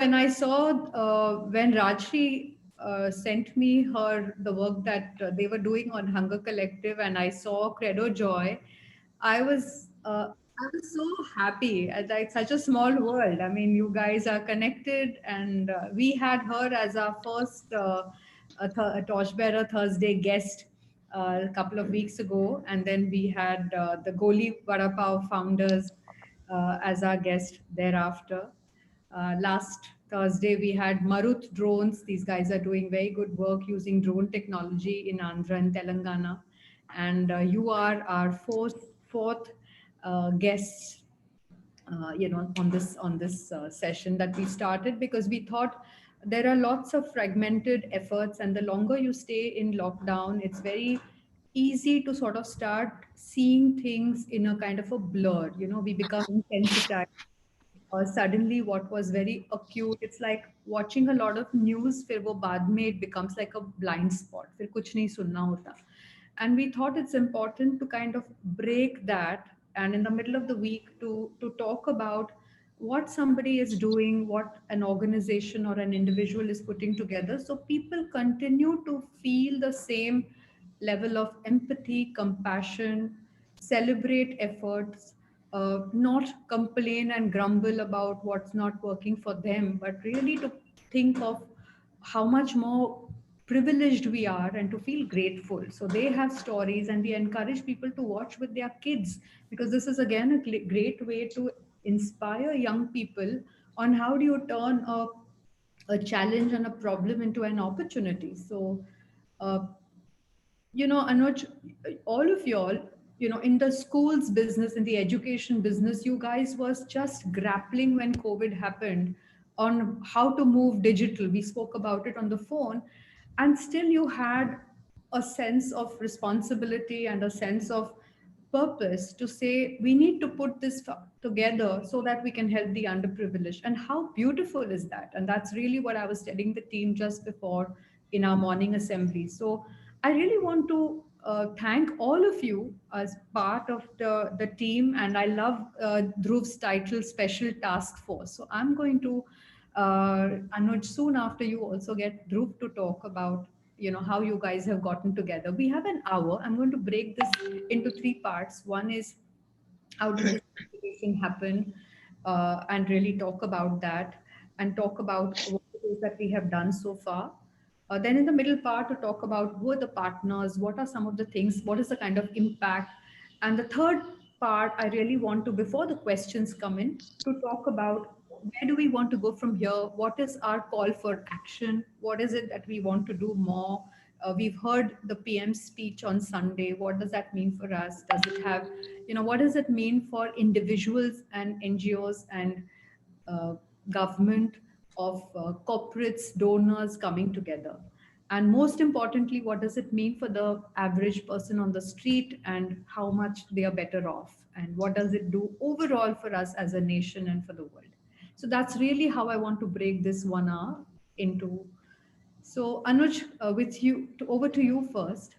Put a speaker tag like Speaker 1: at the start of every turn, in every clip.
Speaker 1: when I saw when Rajshri sent me the work that they were doing on Hunger Collective, and I saw Credo Joy, I was I was so happy. It's such a small world. I mean, you guys are connected, and we had her as our first Torchbearer Thursday guest a couple of weeks ago, and then we had the Goli Vada Pav founders as our guest thereafter. Last Thursday, we had Marut drones. These guys are doing very good work using drone technology in Andhra and Telangana. And you are our fourth guest, on this session that we started, because we thought there are lots of fragmented efforts, and the longer you stay in lockdown, it's very easy to sort of start seeing things in a kind of a blur. We become insensitized. Suddenly what was very acute, it's like watching a lot of news, फिर वो बाद में it becomes like a blind spot, फिर कुछ नहीं सुनना होता. And we thought it's important to kind of break that, and in the middle of the week to talk about what somebody is doing, what an organization or an individual is putting together, so people continue to feel the same level of empathy, compassion, celebrate efforts, not complain and grumble about what's not working for them, but really to think of how much more privileged we are and to feel grateful. So they have stories, and we encourage people to watch with their kids, because this is again a great way to inspire young people on how do you turn a challenge and a problem into an opportunity. So uh, Anuj, all of y'all, in the schools business, in the education business, you guys was just grappling when COVID happened on how to move digital. We spoke about it on the phone, and still you had a sense of responsibility and a sense of purpose to say we need to put this together so that we can help the underprivileged. And how beautiful is that? And that's really what I was telling the team just before in our morning assembly. So I really want to thank all of you as part of the team. And I love Dhruv's title, Special Task Force. So I'm going to, Anuj, soon after you also get Dhruv to talk about how you guys have gotten together. We have an hour. I'm going to break this into three parts. One is how did this conversation happen, and really talk about that, and talk about what it is that we have done so far. Then in the middle part, to talk about who are the partners, what are some of the things, what is the kind of impact. And the third part, I really want to, before the questions come in, to talk about where do we want to go from here? What is our call for action? What is it that we want to do more? We've heard the PM's speech on Sunday. What does that mean for us? Does it have, what does it mean for individuals and NGOs and uh, government, of corporates, donors coming together? And most importantly, what does it mean for the average person on the street, and how much they are better off? And what does it do overall for us as a nation and for the world? So that's really how I want to break this 1 hour into. So Anuj, with you, over to you first.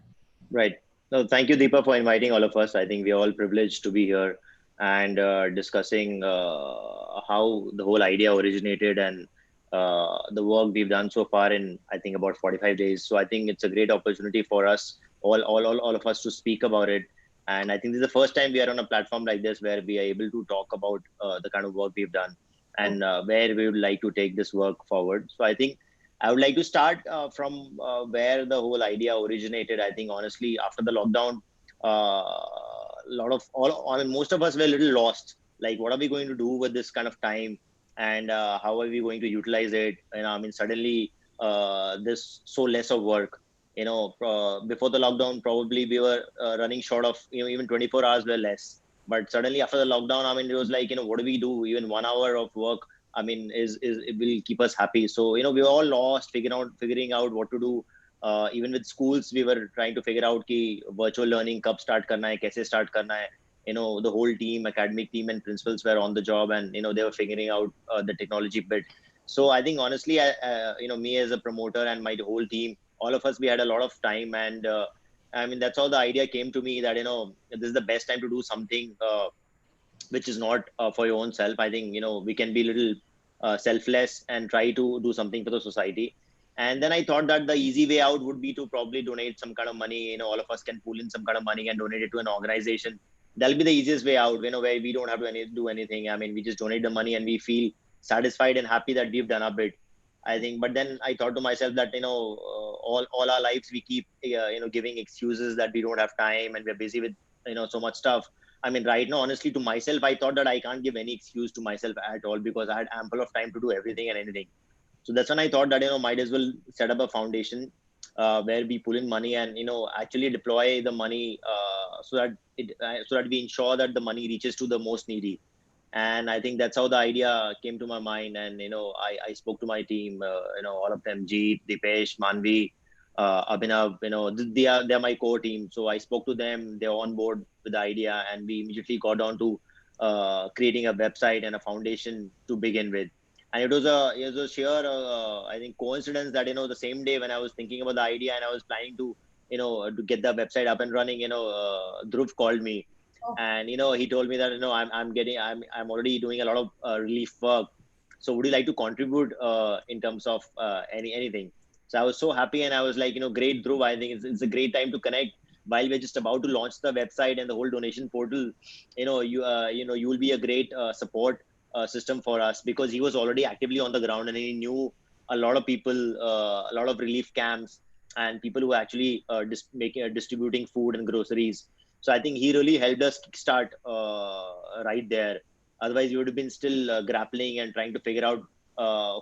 Speaker 2: Right. No, thank you, Deepa, for inviting all of us. I think we are all privileged to be here and discussing how the whole idea originated and the work we've done so far in, I think, about 45 days. So I think it's a great opportunity for us, all of us, to speak about it. And I think this is the first time we are on a platform like this where we are able to talk about the kind of work we've done and where we would like to take this work forward. So I think I would like to start from where the whole idea originated. I think honestly, after the lockdown, a lot of most of us were a little lost. Like, what are we going to do with this kind of time, and how are we going to utilize it? I mean, suddenly there's so less of work. Before the lockdown, probably we were running short of even 24 hours were less. But suddenly after the lockdown, I mean, it was like, what do we do? Even 1 hour of work, I mean, is it will keep us happy. So we were all lost, figuring out what to do. Even with schools, we were trying to figure out ki virtual learning kab start karna hai, kaise start karna hai. The whole team, academic team and principals were on the job, and they were figuring out the technology bit. So I think honestly, me as a promoter and my whole team, all of us, we had a lot of time, and I mean, that's how the idea came to me that this is the best time to do something which is not for your own self. I think we can be little selfless and try to do something for the society. And then I thought that the easy way out would be to probably donate some kind of money. All of us can pull in some kind of money and donate it to an organization. That'll be the easiest way out, where we don't have to do anything. I mean, we just donate the money and we feel satisfied and happy that we've done a bit, I think. But then I thought to myself that, all our lives we keep, giving excuses that we don't have time and we're busy with, so much stuff. I mean, right now, honestly, to myself, I thought that I can't give any excuse to myself at all because I had ample of time to do everything and anything. So that's when I thought that, might as well set up a foundation where we pull in money and, actually deploy the money so that we ensure that the money reaches to the most needy. And I think that's how the idea came to my mind. And I spoke to my team, all of them: Jeet, Dipesh, Manvi, Abhinav. They are my core team. So I spoke to them. They're on board with the idea, and we immediately got on to creating a website and a foundation to begin with. And it was a sheer I think coincidence that the same day when I was thinking about the idea and I was planning to to get the website up and running, Dhruv called me, and he told me that I'm already doing a lot of relief work, so would you like to contribute in terms of anything. So I was so happy, and I was like, great, Dhruv, I think it's a great time to connect while we're just about to launch the website and the whole donation portal. You will be a great support system for us, because he was already actively on the ground and he knew a lot of people, a lot of relief camps and people who actually distributing food and groceries. So I think he really helped us kickstart right there. Otherwise, we would have been still grappling and trying to figure out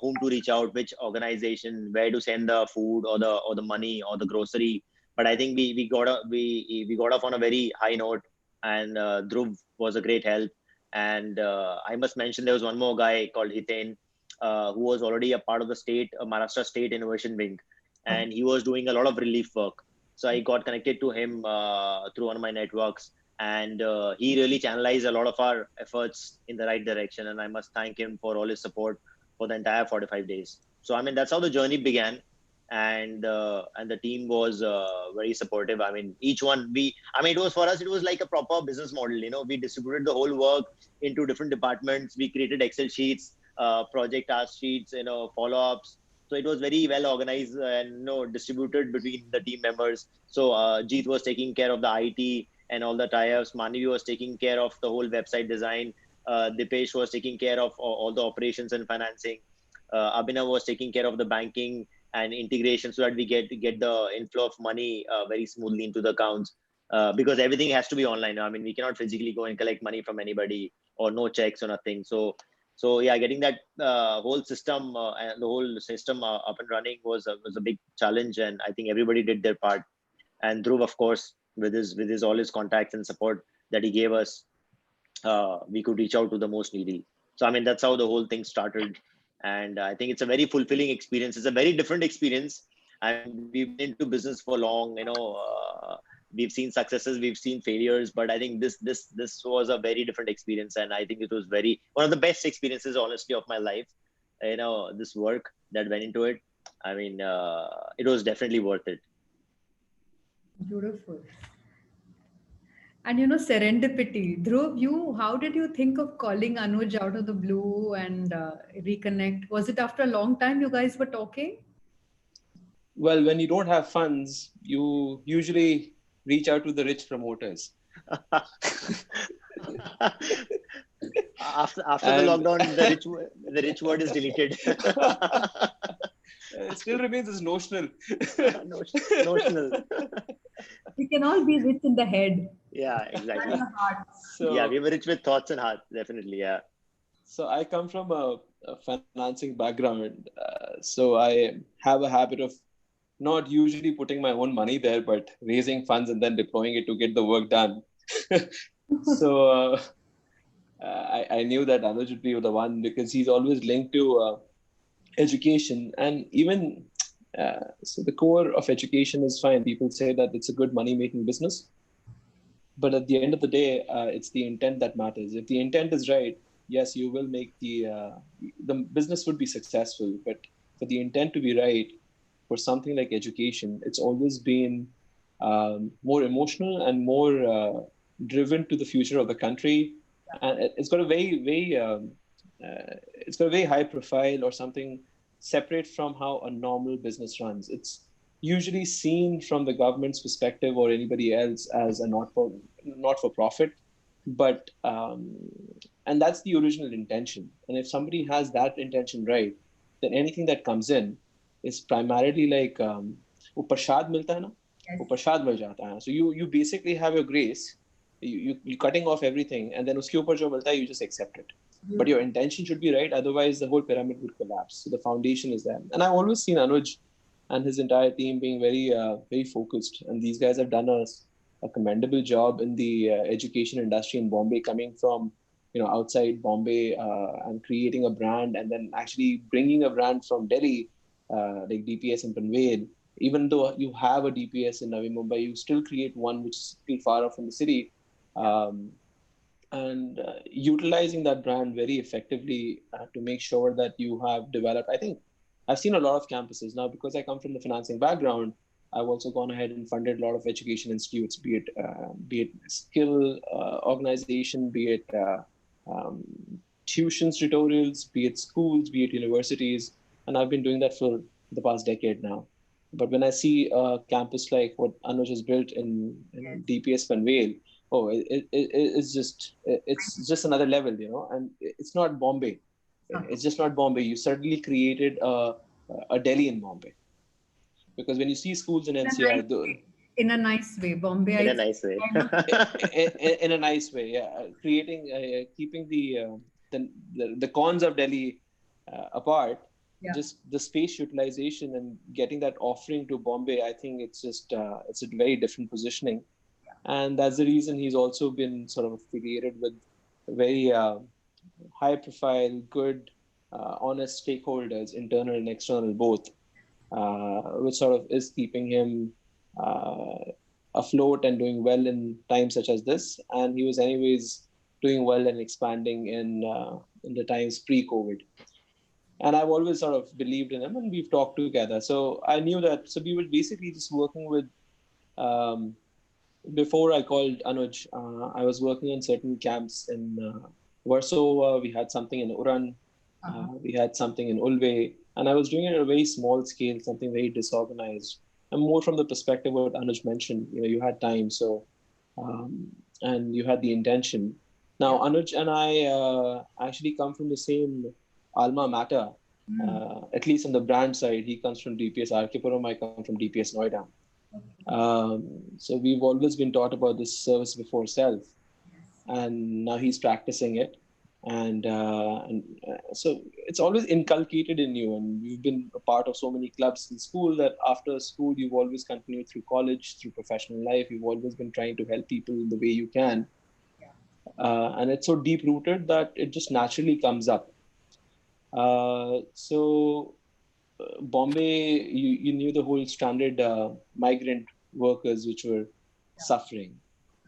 Speaker 2: whom to reach out, which organization, where to send the food or the money or the grocery. But I think we got off on a very high note, and Dhruv was a great help. And I must mention there was one more guy called Hiten, who was already a part of the Maharashtra State Innovation Wing, and he was doing a lot of relief work. So I got connected to him through one of my networks, and he really channelized a lot of our efforts in the right direction. And I must thank him for all his support for the entire 45 days. So I mean, that's how the journey began, and the team was very supportive. I mean, it was for us, it was like a proper business model. We distributed the whole work into different departments. We created Excel sheets, project task sheets, follow-ups. So it was very well organized and distributed between the team members. So Jeet was taking care of the IT and all the tie-ups. Manvi was taking care of the whole website design. Dipesh was taking care of all the operations and financing. Abhinav was taking care of the banking and integration, so that we get the inflow of money very smoothly into the accounts. Because everything has to be online. I mean, we cannot physically go and collect money from anybody, or no checks or nothing. So yeah, getting that whole system and the whole system up and running was a big challenge, and I think everybody did their part. And Dhruv, of course, with his all his contacts and support that he gave us, we could reach out to the most needy. So I mean, that's how the whole thing started, and I think it's a very fulfilling experience. It's a very different experience. I mean, we've been into business for long, we've seen successes, we've seen failures, but I think this was a very different experience, and I think it was one of the best experiences, honestly, of my life. This work that went into it. I mean, it was definitely worth it.
Speaker 1: Beautiful. And serendipity. Dhruv, how did you think of calling Anuj out of the blue and reconnect? Was it after a long time you guys were talking?
Speaker 3: Well, when you don't have funds, you usually reach out to the rich promoters.
Speaker 2: After the lockdown, the rich word is deleted.
Speaker 3: It still remains as notional.
Speaker 2: Notional.
Speaker 1: We can all be rich in the head.
Speaker 2: Yeah, exactly.
Speaker 1: And the heart.
Speaker 3: So,
Speaker 2: yeah, we were rich with thoughts and heart, definitely. Yeah.
Speaker 3: So I come from a financing background. So I have a habit of not usually putting my own money there, but raising funds and then deploying it to get the work done. So I knew that Anuj would be the one, because he's always linked to education. And even so the core of education is fine. People say that it's a good money-making business. But at the end of the day, it's the intent that matters. If the intent is right, yes, you will make the business would be successful. But for the intent to be right, for something like education, it's always been more emotional and more driven to the future of the country. And it's got a very, very it's got a very high profile or something separate from how a normal business runs. It's usually seen from the government's perspective or anybody else as a not for profit, but and that's the original intention. And if somebody has that intention right, then anything that comes in is primarily like वो प्रसाद मिलता है ना, वो
Speaker 1: Yes.
Speaker 3: प्रसाद मिल जाता है. So you basically have your grace, you cutting off everything, and then उसके ऊपर जो मिलता है you just accept it. But your intention should be right, otherwise the whole pyramid would collapse. So the foundation is there, and I've always seen Anuj and his entire team being very focused, and these guys have done a commendable job in the education industry in Bombay, coming from outside Bombay and creating a brand, and then actually bringing a brand from Delhi, like DPS in Panvel. Even though you have a DPS in Navi Mumbai, you still create one which is still far off from the city. And utilizing that brand very effectively to make sure that you have developed. I think I've seen a lot of campuses now, because I come from the financing background. I've also gone ahead and funded a lot of education institutes, be it skill organization, be it um, tuitions, tutorials, be it schools, be it universities, and I've been doing that for the past decade now. But when I see a campus like what Anuj has built in
Speaker 1: Yes.
Speaker 3: DPS Panvel, it's just another level, and it's not Bombay. It's just not Bombay. You suddenly created a Delhi in Bombay, because when you see schools in
Speaker 1: In a
Speaker 3: NCR,
Speaker 1: nice way. In a nice way. Bombay,
Speaker 2: In
Speaker 1: I
Speaker 2: a
Speaker 1: think,
Speaker 2: nice way.
Speaker 1: kind of
Speaker 3: in a nice way, yeah, creating keeping the cons of Delhi apart,
Speaker 1: yeah.
Speaker 3: just the space utilization and getting that offering to Bombay. I think it's just it's a very different positioning, and that's the reason he's also been sort of affiliated with very high profile, good, honest stakeholders, internal and external both, which sort of is keeping him uh, afloat and doing well in times such as this. And he was anyways doing well and expanding in the times pre-COVID. And I've always sort of believed in him, and we've talked together. So I knew that. So we were basically just working with. Um, Before I called Anuj, I was working on certain camps in Warsaw. We had something in Uran. We had something in Ulve. And I was doing it at a very small scale, something very disorganized. And more from the perspective of what Anuj mentioned, you had time, so and you had the intention. Now, Anuj and I actually come from the same alma mater, at least on the brand side. He comes from DPS Arkipuram, I come from DPS Noida. So we've always been taught about this service before self, and now he's practicing it, and so it's always inculcated in you. And we've been a part of so many clubs in school that after school you've always continued through college, through professional life. You've always been trying to help people the way you can, and it's so deep rooted that it just naturally comes up. So Bombay, you knew the whole stranded migrant workers which were suffering,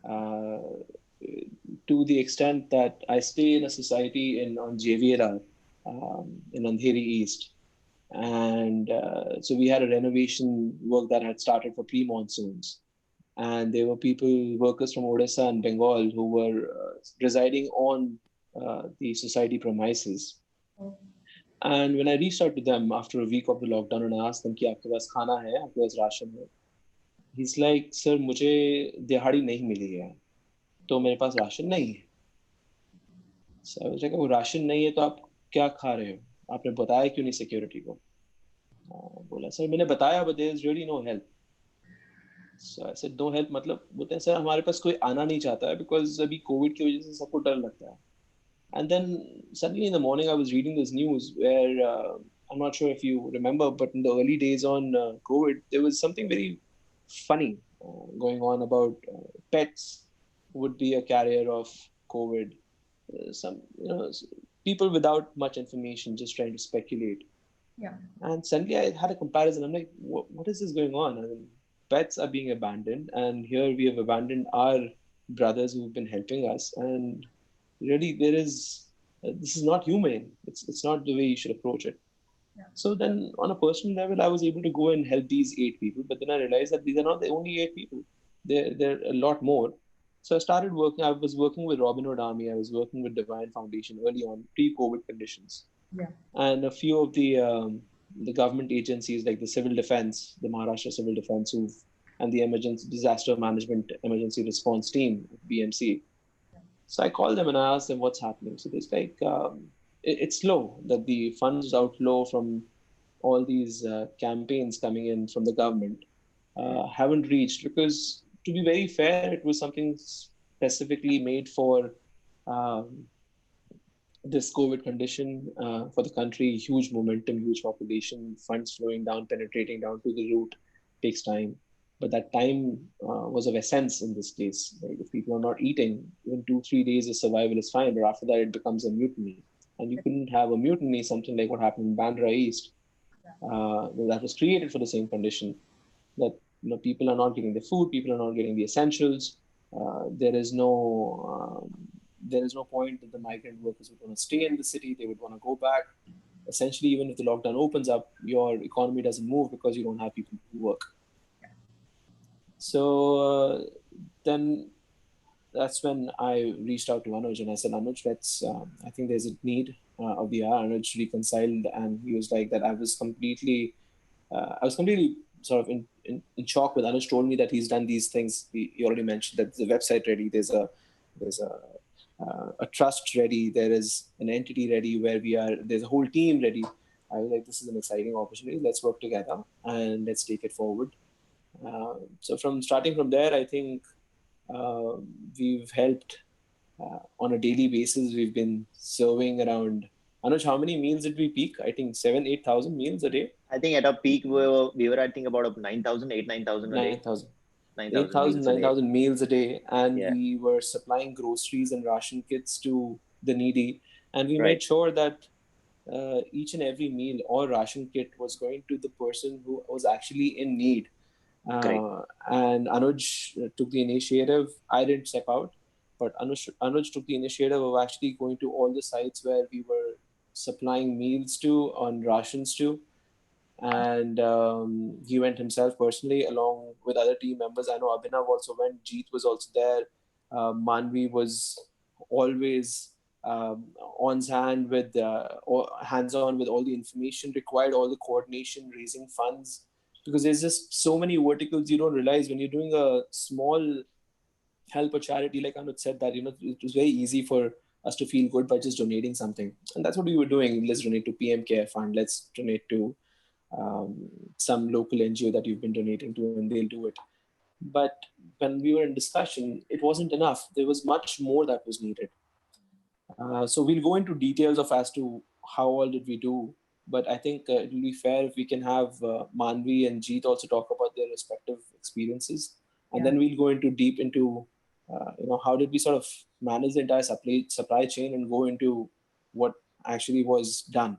Speaker 3: uh, to the extent that I stay in a society on JVLR in Andheri East. And so we had a renovation work that had started for pre-monsoons. And there were workers from Odisha and Bengal, who were residing on the society premises. And when I reached out to them after a week of the lockdown and I asked them कि आपके पास खाना है, आपके पास ration है, he's like, sir, मुझे दिहाड़ी नहीं मिली है, तो मेरे पास राशन नहीं है. So I was like, वो राशन नहीं है तो आप क्या खा रहे हो? आपने बताया क्यों नहीं सिक्योरिटी को? बोला सर मैंने बताया, but there is really no help. So I said no help मतलब बोलते हैं सर हमारे पास कोई आना नहीं चाहता है because अभी कोविड की वजह से सबको डर लगता है. And then suddenly in the morning, I was reading this news where I'm not sure if you remember, but in the early days on COVID, there was something very funny going on about pets would be a carrier of COVID. People without much information just trying to speculate.
Speaker 1: Yeah.
Speaker 3: And suddenly I had a comparison. I'm like, what is this going on? I mean, pets are being abandoned, and here we have abandoned our brothers who've been helping us. And really, this is not humane. It's not the way you should approach it.
Speaker 1: Yeah.
Speaker 3: So then, on a personal level, I was able to go and help these 8 people. But then I realized that these are not the only 8 people. There are a lot more. So I started working. I was working with Robin Hood Army. I was working with Divine Foundation early on, pre-COVID conditions,
Speaker 1: Yeah.
Speaker 3: and a few of the government agencies like the Civil Defense, the Maharashtra Civil Defense, and the Emergency Disaster Management Emergency Response Team, BMC. So I called them and I asked them what's happening. So it's like it's low, that the funds outflow from all these campaigns coming in from the government haven't reached, because to be very fair, it was something specifically made for um, this COVID condition for the country. Huge momentum, huge population, funds flowing down, penetrating down to the root takes time. But that time was of essence in this case. Like, if people are not eating, even 2-3 days of survival is fine, but after that it becomes a mutiny. And you couldn't have a mutiny, something like what happened in Bandra East, that was created for the same condition. That people are not getting the food, people are not getting the essentials. There is no point that the migrant workers would want to stay in the city. They would want to go back. Essentially, even if the lockdown opens up, your economy doesn't move because you don't have people who work. So then that's when I reached out to Anuj and I said, Anuj, I think there's a need of the hour. Anuj reconciled, and he was like that. I was completely sort of in shock with Anuj told me that he's done these things. He already mentioned that there's a website ready, there's a trust ready, there is an entity ready there's a whole team ready. I was like, this is an exciting opportunity. Let's work together and let's take it forward. So starting from there, I think we've helped on a daily basis. We've been serving around, Anuj, how many meals did we peak? I think 7,000-8,000 meals a day.
Speaker 2: I think at a peak we were I think about 9,000, 9,000 a day.
Speaker 3: 9,000.
Speaker 2: 9,000 meals a day.
Speaker 3: 9,000 meals a day, and
Speaker 2: Yeah.
Speaker 3: we were supplying groceries and ration kits to the needy, and we
Speaker 2: Right.
Speaker 3: made sure that each and every meal or ration kit was going to the person who was actually in need. And Anuj took the initiative. I didn't step out, but Anuj took the initiative of actually going to all the sites where we were supplying meals to, on rations to. And he went himself personally along with other team members. I know Abhinav also went. Jeet was also there. Manvi was always on hand with hands-on with all the information required, all the coordination, raising funds, because there's just so many verticals you don't realize when you're doing a small help or charity. Like Anuj said, that it was very easy for us to feel good by just donating something, and that's what we were doing. Let's donate to PM Care Fund. Let's donate to some local NGO that you've been donating to, and they'll do it. But when we were in discussion, it wasn't enough. There was much more that was needed. So we'll go into details of as to how all did we do. But I think it will be fair if we can have Manvi and Jeet also talk about their respective experiences, and then we'll go deep into how did we sort of manage the entire supply chain and go into what actually was done.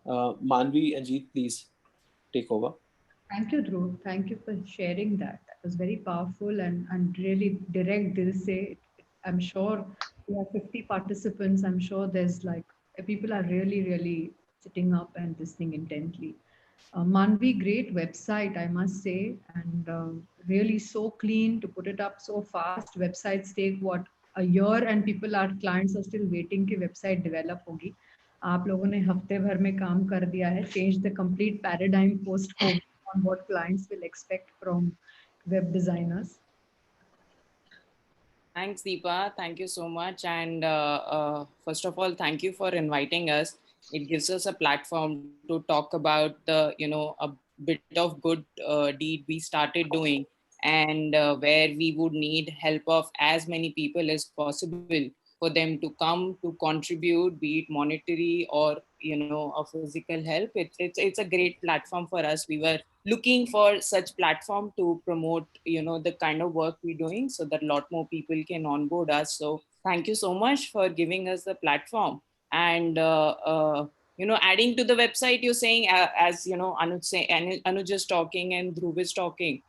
Speaker 3: Manvi and Jeet, please take over.
Speaker 1: Thank you, Dhruv. Thank you for sharing that. That was very powerful and really direct. Dil se. I'm sure we have 50 participants. I'm sure there's like people are really, really sitting up and listening intently. Manvi, great website, I must say, and really so clean to put it up so fast. Websites take what, a year, and our clients are still waiting कि website develop होगी. आप लोगों ने हफ्ते भर में काम कर दिया है. Change the complete paradigm post COVID on what clients will expect from web designers.
Speaker 4: Thanks, Deepa. Thank you so much. And first of all, thank you for inviting us. It gives us a platform to talk about a bit of good deed we started doing, and where we would need help of as many people as possible for them to come to contribute, be it monetary or a physical help. It's a great platform for us. We were looking for such platform to promote the kind of work we're doing, so that a lot more people can onboard us. So thank you so much for giving us the platform. And adding to the website, you're saying, as Anuj is talking and Dhruv is talking,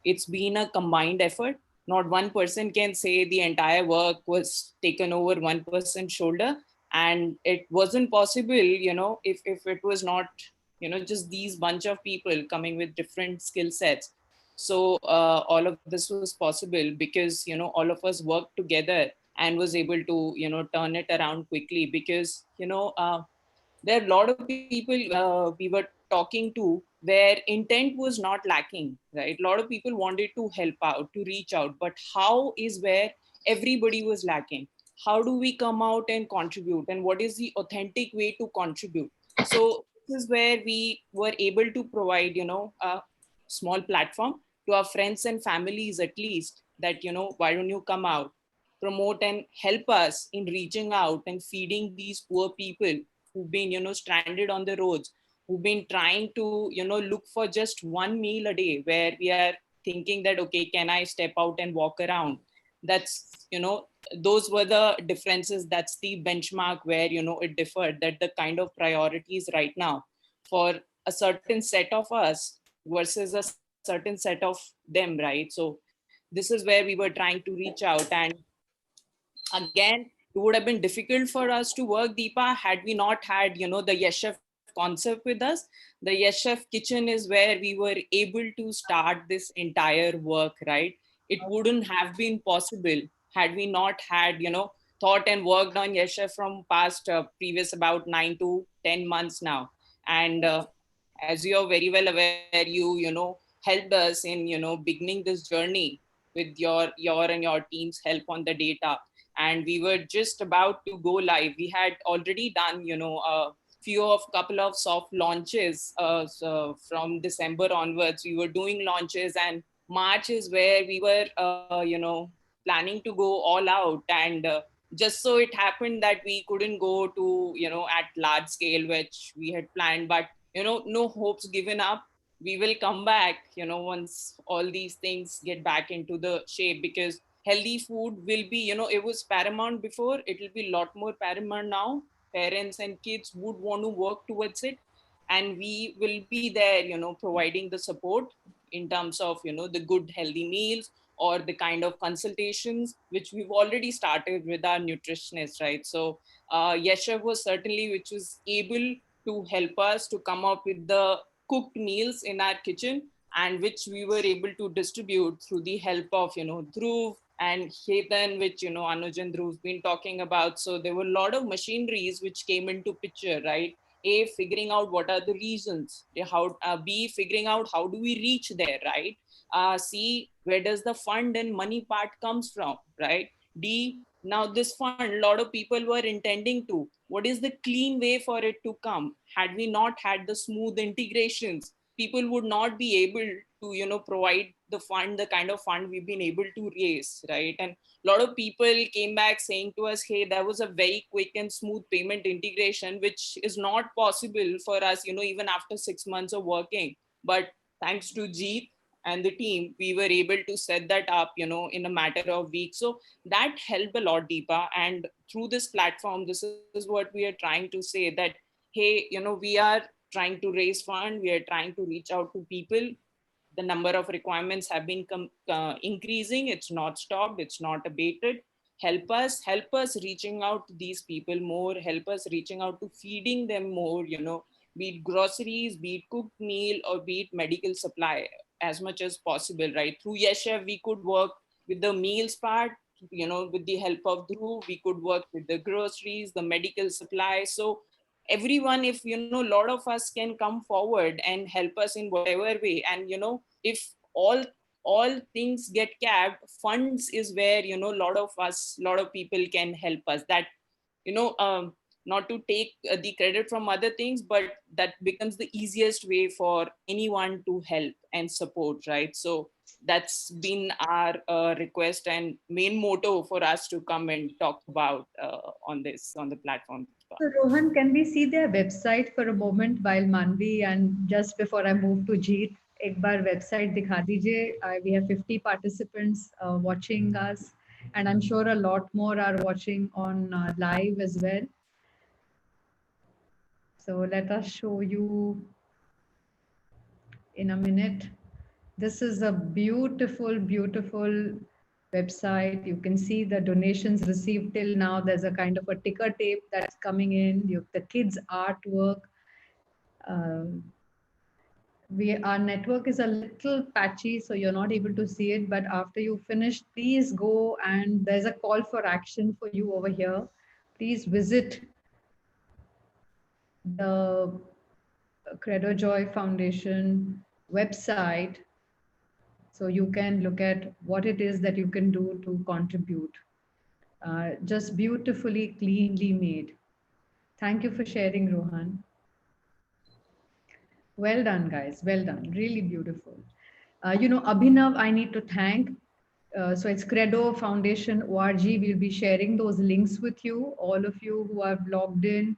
Speaker 4: it's been a combined effort. Not one person can say the entire work was taken over one person's shoulder, and it wasn't possible if it was not just these bunch of people coming with different skill sets. So all of this was possible because, all of us worked together and was able to, turn it around quickly because, there are a lot of people we were talking to where intent was not lacking, right? A lot of people wanted to help out, to reach out, but how is where everybody was lacking. How do we come out and contribute, and what is the authentic way to contribute? So this is where we were able to provide, a small platform to our friends and families at least, that, why don't you come out, promote and help us in reaching out and feeding these poor people who've been, stranded on the roads, who've been trying to, look for just one meal a day, where we are thinking that, okay, can I step out and walk around? That's, those were the differences. That's the benchmark where, it differed, that the kind of priorities right now for a certain set of us versus a certain set of them, right? So this is where we were trying to reach out. And again, it would have been difficult for us to work, Deepa, had we not had, the Yes Chef concept with us. The Yes Chef kitchen is where we were able to start this entire work, right? It wouldn't have been possible had we not had, thought and worked on Yes Chef from past previous about 9 to 10 months now. And as you're very well aware, you know, helped us in, beginning this journey with your and your team's help on the data. And we were just about to go live. We had already done, a couple of soft launches. So from December onwards, we were doing launches, and March is where we were, planning to go all out. And just so it happened that we couldn't go to, at large scale, which we had planned, but, no hopes given up. We will come back, once all these things get back into the shape, because healthy food will be, it was paramount before, it will be a lot more paramount now. Parents and kids would want to work towards it, and we will be there, providing the support in terms of, the good healthy meals, or the kind of consultations which we've already started with our nutritionists, right? So Yes Chef was certainly which was able to help us to come up with the cooked meals in our kitchen, and which we were able to distribute through the help of, Dhruv and Chetan, which, Anuj and Dhruv's been talking about. So there were a lot of machineries which came into picture, right? A, figuring out what are the reasons, how B, figuring out how do we reach there, right? C, where does the fund and money part comes from, right? D, now this fund, a lot of people were intending to, what is the clean way for it to come? Had we not had the smooth integrations, people would not be able to, provide the fund, the kind of fund we've been able to raise, right? And a lot of people came back saying to us, hey, that was a very quick and smooth payment integration, which is not possible for us, even after 6 months of working. But thanks to Jeet and the team, we were able to set that up, in a matter of weeks. So that helped a lot, Deepa. And through this platform, this is what we are trying to say, that, hey, we are trying to raise fund, we are trying to reach out to people. The number of requirements have been increasing. It's not stopped, it's not abated. Help us reaching out to these people more, help us reaching out to feeding them more, be it groceries, be it cooked meal, or be it medical supply, as much as possible, right? Through Yes Chef, we could work with the meals part, with the help of Dhruv, we could work with the groceries, the medical supply. So everyone, if, a lot of us can come forward and help us in whatever way, and, if all things get capped, funds is where, a lot of us, a lot of people can help us. That, you know um, not to take the credit from other things, but that becomes the easiest way for anyone to help and support, right? So that's been our request and main motto for us to come and talk about on the platform.
Speaker 1: So Rohan, can we see their website for a moment while Manvi, and just before I move to Jeet, एक बार website दिखा दीजिए. We have 50 participants watching us, and I'm sure a lot more are watching on live as well. So let us show you in a minute. This is a beautiful, beautiful website. You can see the donations received till now. There's a kind of a ticker tape that's coming in. The kids' artwork. Um Our network is a little patchy, so you're not able to see it. But after you finish, please go, and there's a call for action for you over here. Please visit the Credo Joy Foundation website so you can look at what it is that you can do to contribute. Just beautifully, cleanly made. Thank you for sharing, Rohan. Well done, guys. Well done. Really beautiful. Abhinav, I need to thank. So it's Credo Foundation ORG. We'll be sharing those links with you, all of you who have logged in.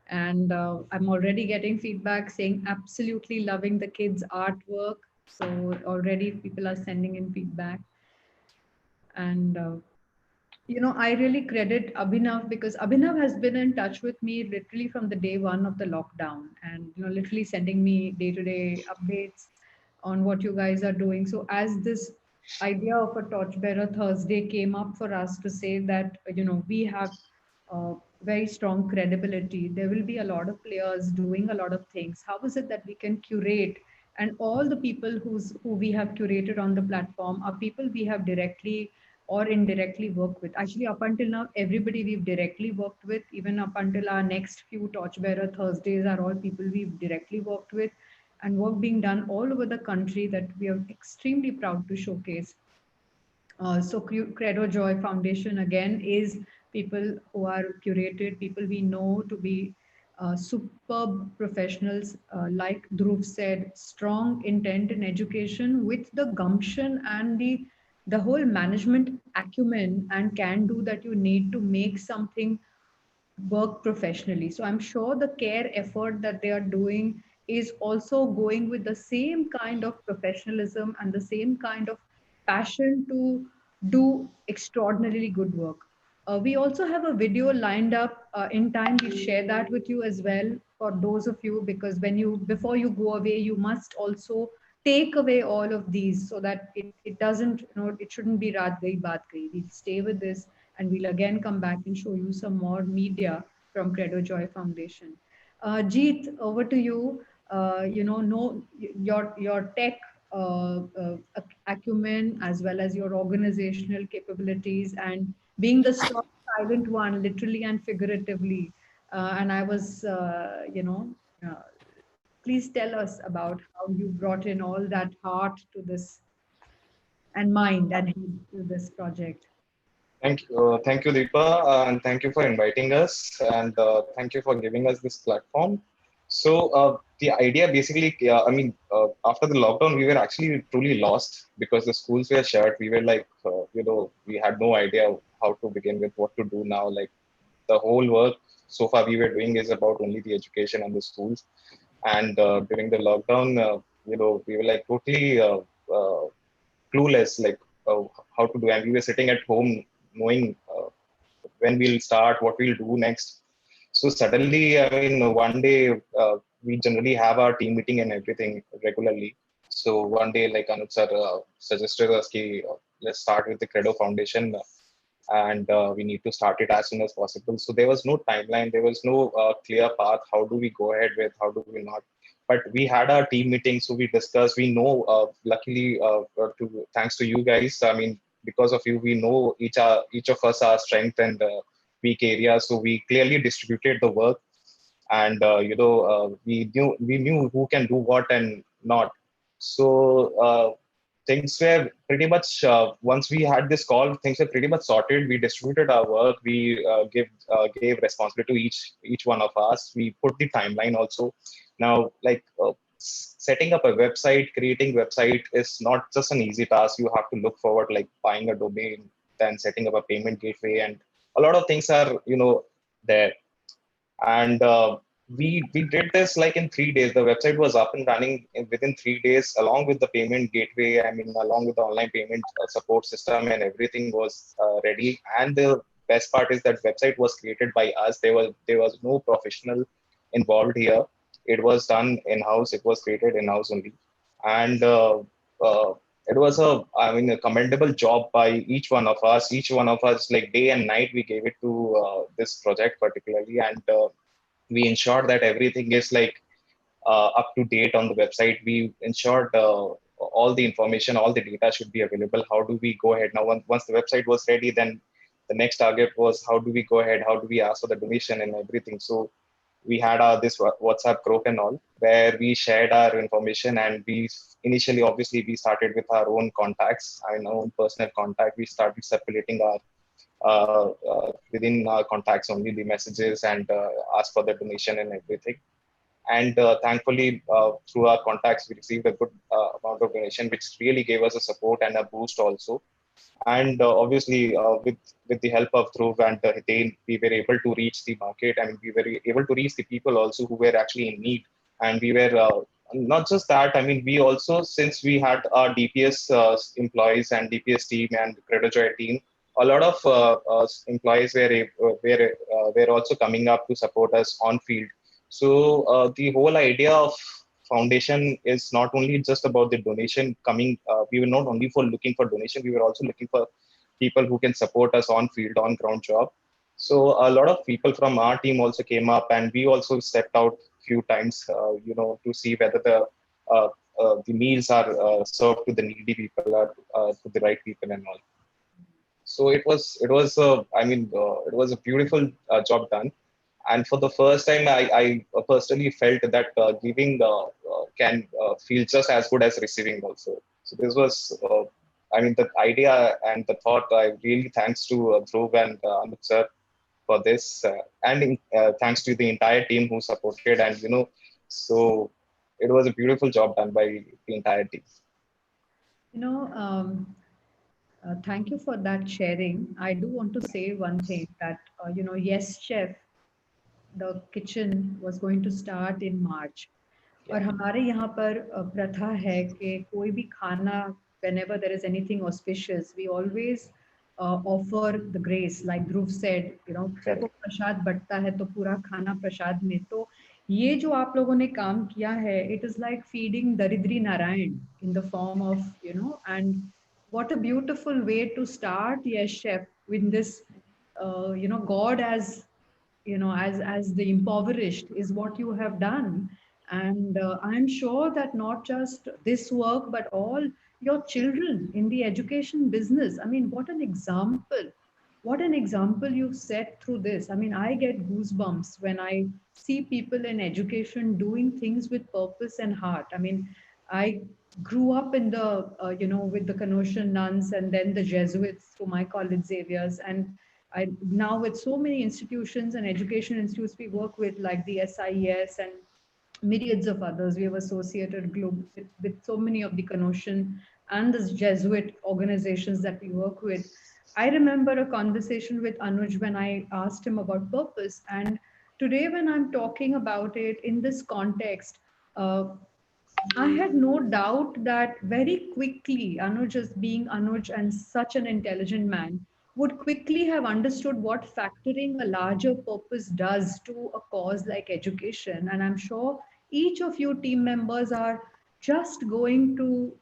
Speaker 1: And I'm already getting feedback saying absolutely loving the kids' artwork. So already people are sending in feedback. And I really credit Abhinav because Abhinav has been in touch with me literally from the day one of the lockdown and, literally sending me day to day updates on what you guys are doing. So, as this idea of a Torchbearer Thursday came up for us to say that, we have very strong credibility, there will be a lot of players doing a lot of things. How is it that we can curate? And all the people who we have curated on the platform are people we have directly or indirectly worked with. Actually, up until now, everybody we've directly worked with, even up until our next few Torchbearer Thursdays, are all people we've directly worked with, and work being done all over the country that we are extremely proud to showcase. So Credo Joy Foundation again is people who are curated, people we know to be superb professionals, like Dhruv said, strong intent in education with the gumption and the whole management acumen and can do that you need to make something work professionally. So I'm sure the care effort that they are doing is also going with the same kind of professionalism and the same kind of passion to do extraordinarily good work. We also have a video lined up in time. We'll share that with you as well for those of you, because before you go away, you must also take away all of these so that it doesn't, it shouldn't be Raat Gayi Baat Gayi. We'll stay with this and we'll again come back and show you some more media from Credo Joy Foundation. Jeet, over to you. Know your tech acumen as well as your organizational capabilities and being the strong silent one, literally and figuratively. And I was, uh, please tell us about how you brought in all that heart to this and mind and head to this project.
Speaker 5: Thank you, Deepa, and thank you for inviting us, and thank you for giving us this platform. So the idea basically, after the lockdown, we were actually truly lost because the schools were shut. We were like, we had no idea how to begin with, what to do now. Like the whole work so far we were doing is about only the education and the schools. And during the lockdown, we were like totally clueless, like how to do. And we were sitting at home knowing when we'll start, what we'll do next. So suddenly, I mean, one day we generally have our team meeting and everything regularly. So one day, like Anuj sir suggested us, let's start with the Credo Foundation, and we need to start it as soon as possible. So there was no timeline, there was no clear path. How do we go ahead with? How do we not? But we had our team meeting, so we discussed. We know, luckily, thanks to you guys. I mean, because of you, we know each of us our strength and weak areas. So we clearly distributed the work, and we knew who can do what and not. So things were pretty much, once we had this call, things were pretty much sorted. We distributed our work. We gave responsibility to each one of us. We put the timeline also. Now, like setting up a website, creating website is not just an easy task. You have to look forward, like buying a domain, then setting up a payment gateway, and a lot of things are there. And we did this like in 3 days. The website was up and running within 3 days, along with the payment gateway. I mean, along with the online payment support system, and everything was ready. And the best part is that website was created by us. There was no professional involved here. It was done in house. It was created in house only, and it was a commendable job by each one of us. Each one of us, like day and night, we gave it to this project particularly, and we ensured that everything is like up to date on the website. We ensured all the information, all the data should be available. How do we go ahead now? Once the website was ready, then the next target was how do we go ahead? How do we ask for the donation and everything? So we had this WhatsApp group and all where we shared our information, and we initially obviously we started with our own contacts, our own personal contact. We started circulating our within our contacts only the messages and ask for the donation and everything. And thankfully, through our contacts, we received a good amount of donation, which really gave us a support and a boost also. And obviously, with the help of Dhruv and Hiten, we were able to reach the market, and we were able to reach the people also who were actually in need. And we were not just that. I mean, we also, since we had our DPS employees and DPS team and Credo Joy team, a lot of employees were also coming up to support us on field. So the whole idea of foundation is not only just about the donation coming. We were not only for looking for donation, we were also looking for people who can support us on field, on ground job. So a lot of people from our team also came up, and we also stepped out few times, to see whether the meals are served to the needy people or to the right people and all. So it was a beautiful job done. And for the first time, I personally felt that giving can feel just as good as receiving also. So this was, the idea and the thought. I really thanks to Dhruv and Anuj sir for this, and thanks to the entire team who supported. And so it was a beautiful job done by the entire team.
Speaker 1: You know, thank you for that sharing. I do want to say one thing that, yes, chef, the kitchen was going to start in March. और हमारे यहाँ पर प्रथा है कि कोई भी खाना, whenever there is anything auspicious, we always offer the grace, like Dhruv said, देखो प्रसाद बटता है तो पूरा खाना प्रसाद में. तो ये जो आप लोगों ने काम किया है, it is like feeding Daridri Narayan in the form of, and what a beautiful way to start, yes, chef, with this, God as, as the impoverished is what you have done. And I'm sure that not just this work, but all your children in the education business. I mean, what an example. What an example you've set through this. I mean, I get goosebumps when I see people in education doing things with purpose and heart. I mean, I grew up in the, with the Canossian nuns and then the Jesuits through my college Xavier's. And I now with so many institutions and education institutes we work with, like the SIES and myriads of others. We have associated with so many of the Canossian and the Jesuit organizations that we work with. I remember a conversation with Anuj when I asked him about purpose. And today, when I'm talking about it in this context, I had no doubt that very quickly, Anuj, as being Anuj and such an intelligent man, would quickly have understood what factoring a larger purpose does to a cause like education. And I'm sure each of you team members are just going to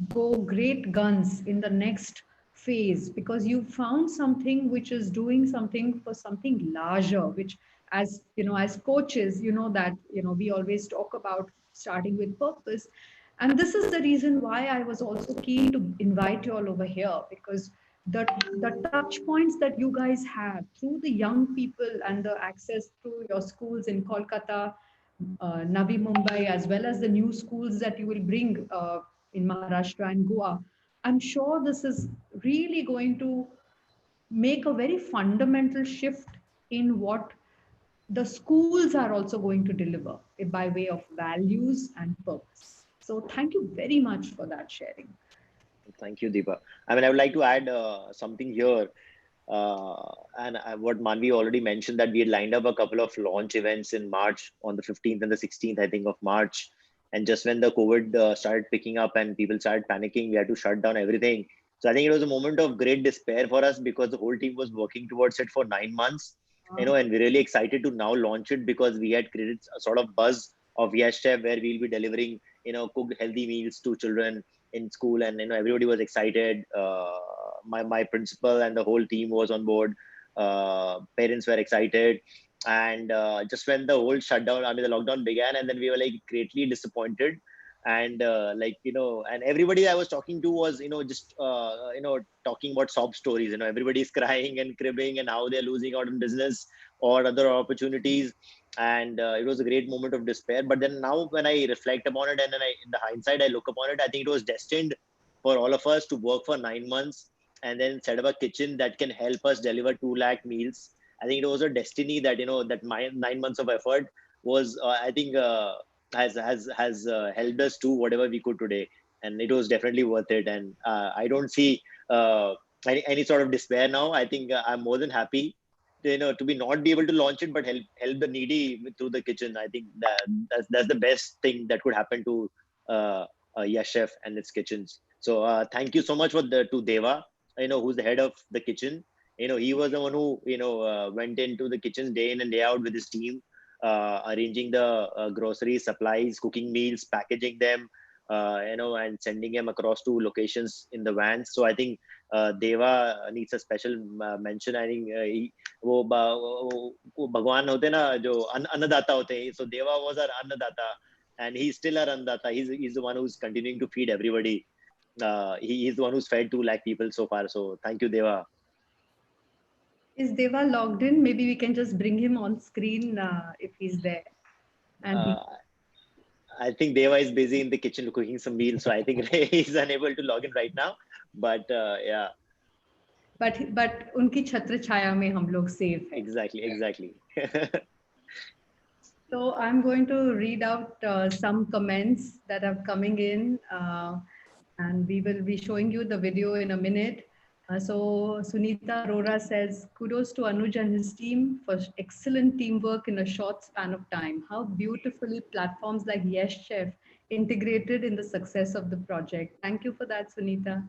Speaker 1: go great guns in the next phase, because you found something which is doing something for something larger, which, as as coaches, that we always talk about starting with purpose. And this is the reason why I was also keen to invite you all over here, because the the touch points that you guys have through the young people and the access through your schools in Kolkata, Navi Mumbai, as well as the new schools that you will bring in Maharashtra and Goa. I'm sure this is really going to make a very fundamental shift in what the schools are also going to deliver by way of values and purpose. So thank you very much for that sharing.
Speaker 2: Thank you, Deepa. I mean, I would like to add something here. And what Manvi already mentioned, that we had lined up a couple of launch events in March, on the 15th and the 16th, I think, of March. And just when the COVID started picking up and people started panicking, we had to shut down everything. So I think it was a moment of great despair for us, because the whole team was working towards it for 9 months, and we're really excited to now launch it, because we had created a sort of buzz of Yes Chef, where we'll be delivering, cooked healthy meals to children in school, and everybody was excited. My principal and the whole team was on board. Parents were excited, And just when the whole shutdown, I mean, the lockdown began, and then we were like greatly disappointed. And like, and everybody I was talking to was, just, talking about sob stories. Everybody's crying and cribbing and how they're losing out on business or other opportunities. And it was a great moment of despair. But then now when I reflect upon it, and then in the hindsight, I look upon it, I think it was destined for all of us to work for 9 months and then set up a kitchen that can help us deliver 2 lakh meals. I think it was a destiny that, that my 9 months of effort was, I think, has helped us do whatever we could today. And it was definitely worth it. And I don't see any sort of despair now. I think I'm more than happy to be not be able to launch it, but help the needy through the kitchen. I think that's the best thing that could happen to Yes Chef and its kitchens. So thank you so much to Deva, who's the head of the kitchen. He was the one who went into the kitchens day in and day out with his team, arranging the groceries, supplies, cooking meals, packaging them, and sending them across to locations in the vans. So I think Deva needs a special mention. I think वो भगवान होते ना जो अन्नदाता होते हैं. So Deva was our annadata, and he's still our annadata. He's the one who's continuing to feed everybody. He's the one who's fed 2 lakh people so far. So thank you, Deva.
Speaker 1: Is Deva logged in? Maybe we can just bring him on screen if he's there. And
Speaker 2: I think Deva is busy in the kitchen cooking some meals, so I think he's unable to log in right now. But yeah.
Speaker 1: But उनकी छत्र छाया में हम लोग safe हैं.
Speaker 2: Exactly.
Speaker 1: So I'm going to read out some comments that are coming in, and we will be showing you the video in a minute. So Sunita Arora says, kudos to Anuj and his team for excellent teamwork in a short span of time. How beautifully platforms like Yes Chef integrated in the success of the project. Thank you for that, Sunita.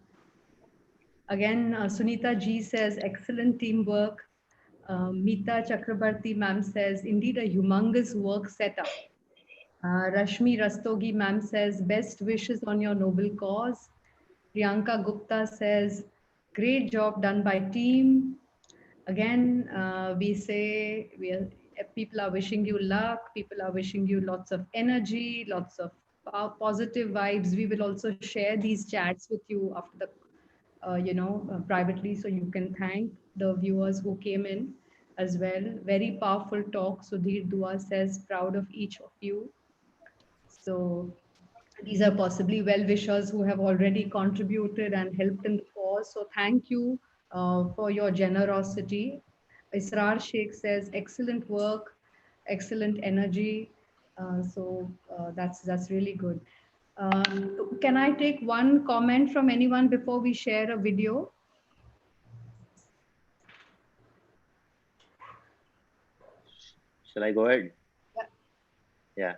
Speaker 1: Again, Sunita G says, excellent teamwork. Meeta Chakrabarti ma'am says, indeed a humongous work setup. Rashmi Rastogi ma'am says, best wishes on your noble cause. Priyanka Gupta says, great job done by team. Again, we say people are wishing you luck. People are wishing you lots of energy, lots of positive vibes. We will also share these chats with you after the privately, so you can thank the viewers who came in as well. Very powerful talk. Sudhir Dua says, proud of each of you. So these are possibly well-wishers who have already contributed and helped in the cause. So thank you for your generosity. Israr Sheikh says, excellent work, excellent energy. That's really good. Can I take one comment from anyone before we share a video?
Speaker 2: Shall I go ahead? Yeah.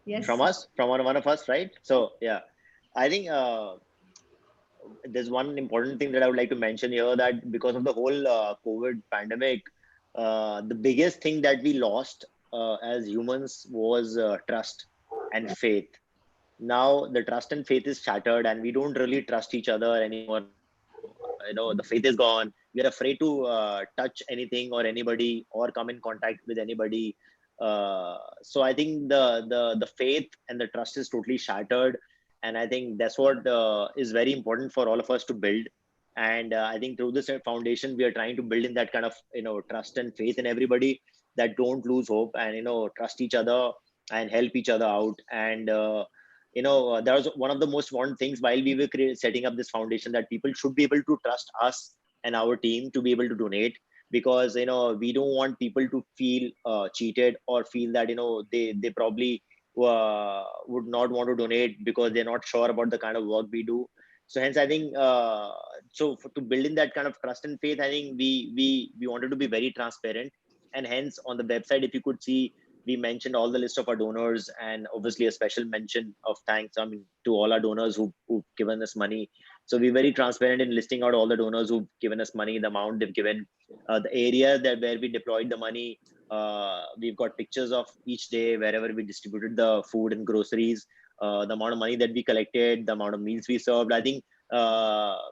Speaker 1: Yes.
Speaker 2: From us, from one of us, right? So yeah, I think there's one important thing that I would like to mention here, that because of the whole COVID pandemic, the biggest thing that we lost as humans was trust and faith. Now the trust and faith is shattered, and we don't really trust each other anymore. The faith is gone. We are afraid to touch anything or anybody or come in contact with anybody. So I think the faith and the trust is totally shattered, and I think that's what is very important for all of us to build. And I think through this foundation, we are trying to build in that kind of trust and faith in everybody, that don't lose hope, and trust each other and help each other out. And that was one of the most important things while we were setting up this foundation, that people should be able to trust us and our team to be able to donate, because we don't want people to feel cheated, or feel that they probably would not want to donate because they're not sure about the kind of work we do. So hence I think to build in that kind of trust and faith, I think we wanted to be very transparent. And hence on the website, if you could see, we mentioned all the list of our donors, and obviously a special mention of thanks to all our donors who've given us money. So we're very transparent in listing out all the donors who've given us money, the amount they've given, the area where we deployed the money. We've got pictures of each day wherever we distributed the food and groceries, the amount of money that we collected, the amount of meals we served. I think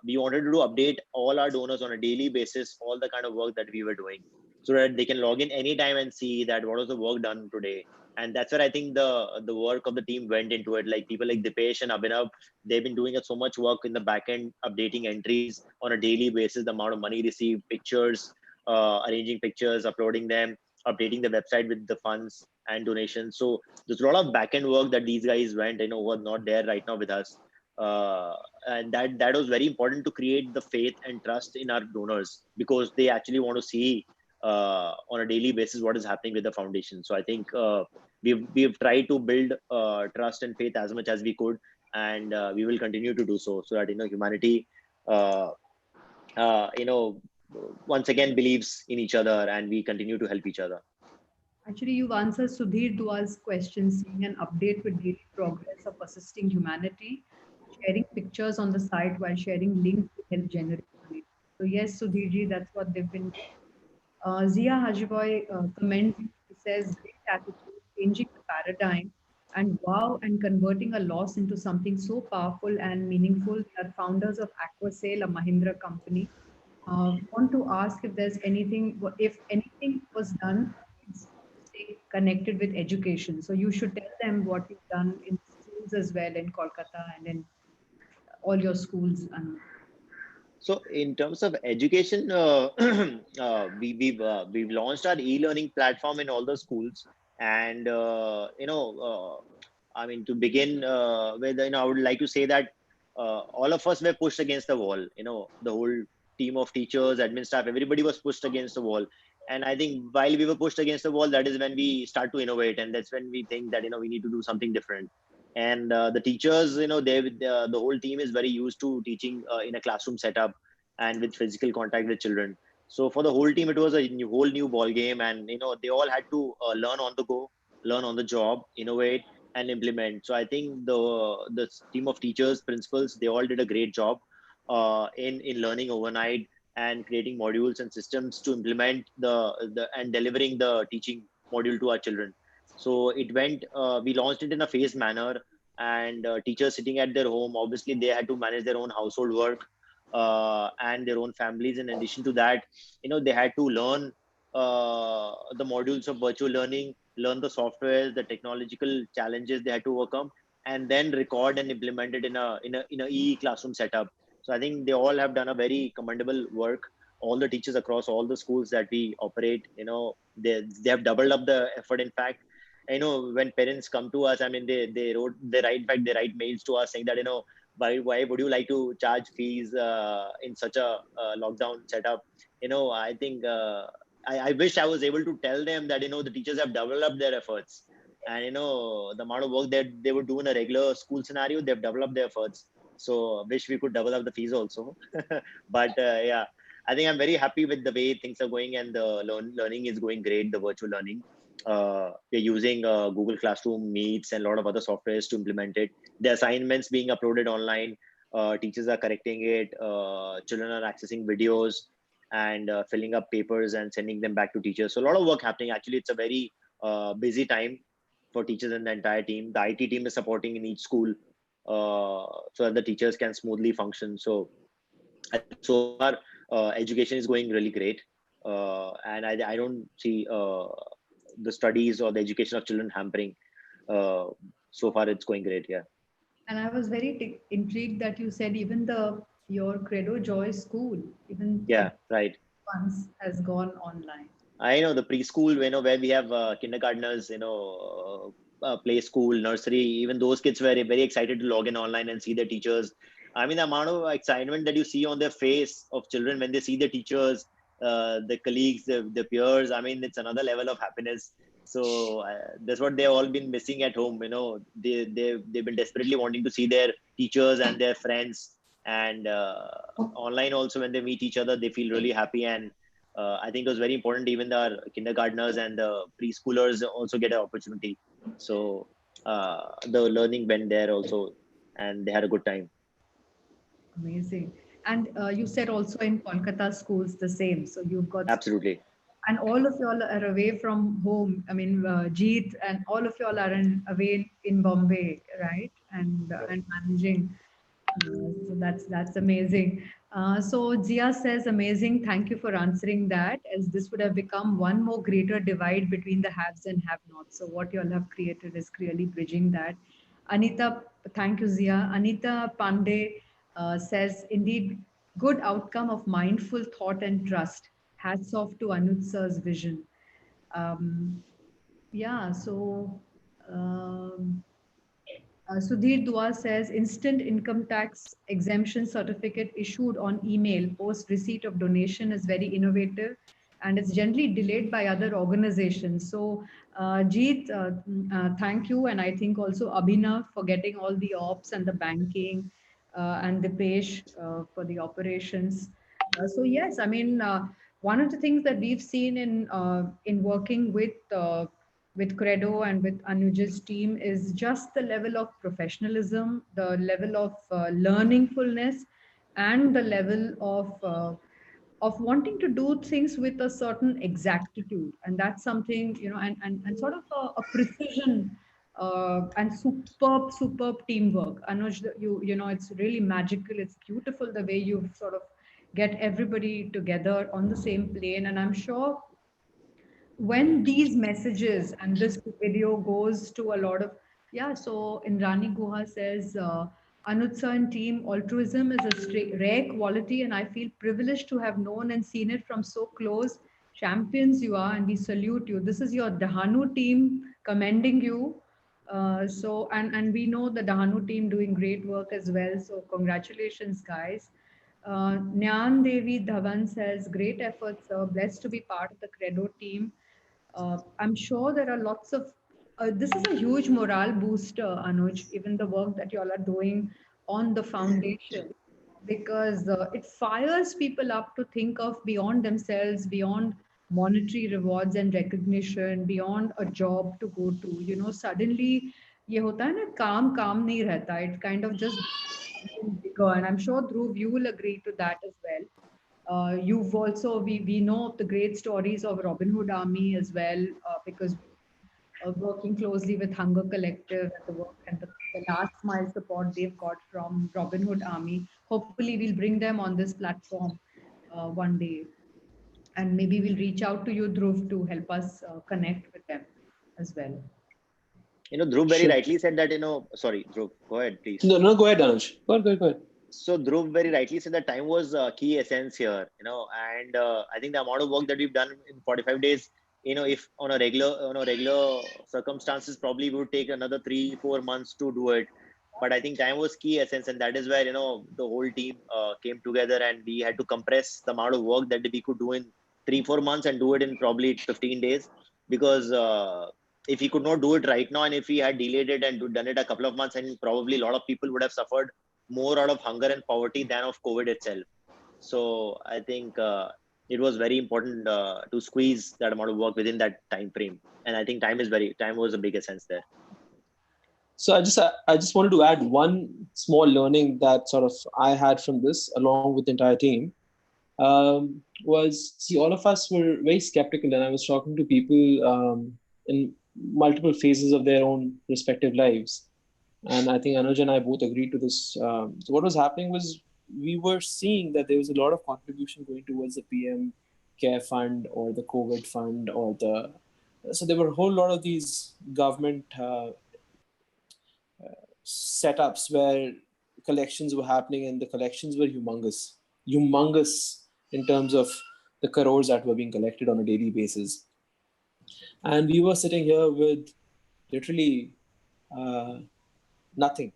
Speaker 2: we wanted to update all our donors on a daily basis, all the kind of work that we were doing. so that they can log in anytime and see that what was the work done today. And that's where I think the work of the team went into it. Like people like Dipesh and Abhinav, they've been doing so much work in the back end, updating entries on a daily basis, the amount of money received, pictures, arranging pictures, uploading them, updating the website with the funds and donations. So there's a lot of back end work that these guys went, were not there right now with us. Uh, and that was very important to create the faith and trust in our donors, because they actually want to see on a daily basis what is happening with the foundation. So I think we've tried to build trust and faith as much as we could, and we will continue to do so that humanity uh, you know once again believes in each other, and we continue to help each other.
Speaker 1: Actually, you've answered Sudhir Dua's question, seeing an update with daily progress of assisting humanity, sharing pictures on the site while sharing links to help generate donation. So yes, Sudhir ji, that's what they've been doing. Zia Hajiboy comments, he says, great attitude, changing the paradigm, and wow, and converting a loss into something so powerful and meaningful. They are founders of Aquasale, a Mahindra company. Want to ask if there's anything, if anything was done to stay connected with education. So you should tell them what you've done in schools as well in Kolkata and in all your schools. And
Speaker 2: So in terms of education, we've launched our e-learning platform in all the schools, and I mean, to begin with, I would like to say that all of us were pushed against the wall. The whole team of teachers, admin staff, everybody was pushed against the wall. And I think while we were pushed against the wall, that is when we start to innovate, and that's when we think that we need to do something different. And the teachers, the whole team is very used to teaching in a classroom setup and with physical contact with children. So for the whole team, it was a whole new ball game, and they all had to learn on the go, learn on the job, innovate, and implement. So I think the team of teachers, principals, they all did a great job in learning overnight and creating modules and systems to implement the and delivering the teaching module to our children. So it went. We launched it in a phased manner, and teachers sitting at their home, obviously they had to manage their own household work and their own families. In addition to that, they had to learn the modules of virtual learning, learn the software, the technological challenges they had to overcome, and then record and implement it in a e-classroom setup. So I think they all have done a very commendable work. All the teachers across all the schools that we operate, they have doubled up the effort. In fact, when parents come to us, I mean, they write mails to us saying that, why would you like to charge fees in such a lockdown setup? I think I wish I was able to tell them that, the teachers have developed their efforts, and, the amount of work that they would do in a regular school scenario, they've developed their efforts. So wish we could double up the fees also. But yeah, I think I'm very happy with the way things are going, and the learning is going great, the virtual learning. We're using Google Classroom, Meets, and a lot of other softwares to implement it. The assignments being uploaded online, teachers are correcting it, children are accessing videos and filling up papers and sending them back to teachers. So a lot of work happening. Actually, it's a very busy time for teachers and the entire team. The IT team is supporting in each school so that the teachers can smoothly function. So I think so far education is going really great, and I don't see the studies or the education of children hampering. So far, it's going great. Yeah.
Speaker 1: and I was very intrigued that you said even your Credo Joy school, even
Speaker 2: Yeah. Right.
Speaker 1: once has gone online.
Speaker 2: I know the preschool, where we have kindergartners, play school, nursery, even those kids were very excited to log in online and see their teachers. I mean, the amount of excitement that you see on their face of children when they see their teachers, the colleagues, the peers, I mean, it's another level of happiness. So that's what they've all been missing at home. They've been desperately wanting to see their teachers and their friends. And online also, when they meet each other, they feel really happy. And I think it was very important. Even the kindergartners and the preschoolers also get an opportunity. So the learning went there also, and they had a good time.
Speaker 1: Amazing. And you said also in Kolkata schools the same. So you've got,
Speaker 2: Absolutely.
Speaker 1: and all of y'all are away from home. I mean, Jeet and all of y'all are away in Bombay, right? And managing. So that's amazing. So Jia says, amazing. Thank you for answering that, as this would have become one more greater divide between the haves and have-nots. So what you all have created is clearly bridging that. Anita, thank you, Zia. Anita Pandey says, indeed, good outcome of mindful thought and trust. Hats off to Anuj sir's vision. Um, yeah, so Sudhir Dua says instant income tax exemption certificate issued on email post receipt of donation is very innovative, and it's generally delayed by other organizations. So, Jeet, thank you. And I think also Abhinav for getting all the ops and the banking, and Dipesh for the operations. So, yes, I mean, one of the things that we've seen in working with Credo and with Anuj's team is just the level of professionalism, the level of learningfulness, and the level of wanting to do things with a certain exactitude. And that's something, and sort of a precision and superb teamwork. Anuj, it's really magical. It's beautiful the way you sort of get everybody together on the same plane. And I'm sure when these messages and this video goes to a lot of, yeah, so Indrani Guha says, Anutsa and team, altruism is a rare quality, and I feel privileged to have known and seen it from so close. Champions you are, and we salute you. This is your Dahanu team commending you. And we know the Dahanu team doing great work as well, so congratulations, guys. Nyan Devi Dhawan says, great efforts, sir. Blessed to be part of the Credo team. I'm sure there are lots of, this is a huge morale booster, Anuj, even the work that you all are doing on the foundation, because it fires people up to think of beyond themselves, beyond monetary rewards and recognition, beyond a job to go to. Suddenly, ये होता है ना, काम काम नहीं रहता. It kind of just something bigger. And I'm sure, Dhruv, you will agree to that as well. You've also, we know of the great stories of Robin Hood Army as well, because working closely with Hunger Collective and the work and the last mile support they've got from Robin Hood Army. Hopefully, we'll bring them on this platform one day. And maybe we'll reach out to you, Dhruv, to help us connect with them as well.
Speaker 2: Dhruv very
Speaker 3: Sure.
Speaker 2: rightly said that, sorry, Dhruv, go ahead, please.
Speaker 3: No, go ahead, Anuj. Go ahead.
Speaker 2: So Dhruv very rightly said that time was key essence here, and I think the amount of work that we've done in 45 days, if on a regular circumstances, probably would take another 3-4 months to do it. But I think time was key essence, and that is where, the whole team came together, and we had to compress the amount of work that we could do in 3-4 months and do it in probably 15 days. Because if we could not do it right now, and if we had delayed it and done it a couple of months, and probably a lot of people would have suffered more out of hunger and poverty than of COVID itself. So I think it was very important to squeeze that amount of work within that time frame. And I think time was a big essence there.
Speaker 3: So I just wanted to add one small learning that sort of I had from this, along with the entire team, was, see, all of us were very skeptical, and I was talking to people in multiple phases of their own respective lives. And I think Anuj and I both agreed to this. So what was happening was, we were seeing that there was a lot of contribution going towards the PM Care Fund or the COVID Fund so there were a whole lot of these government setups where collections were happening, and the collections were humongous in terms of the crores that were being collected on a daily basis. And we were sitting here with literally nothing.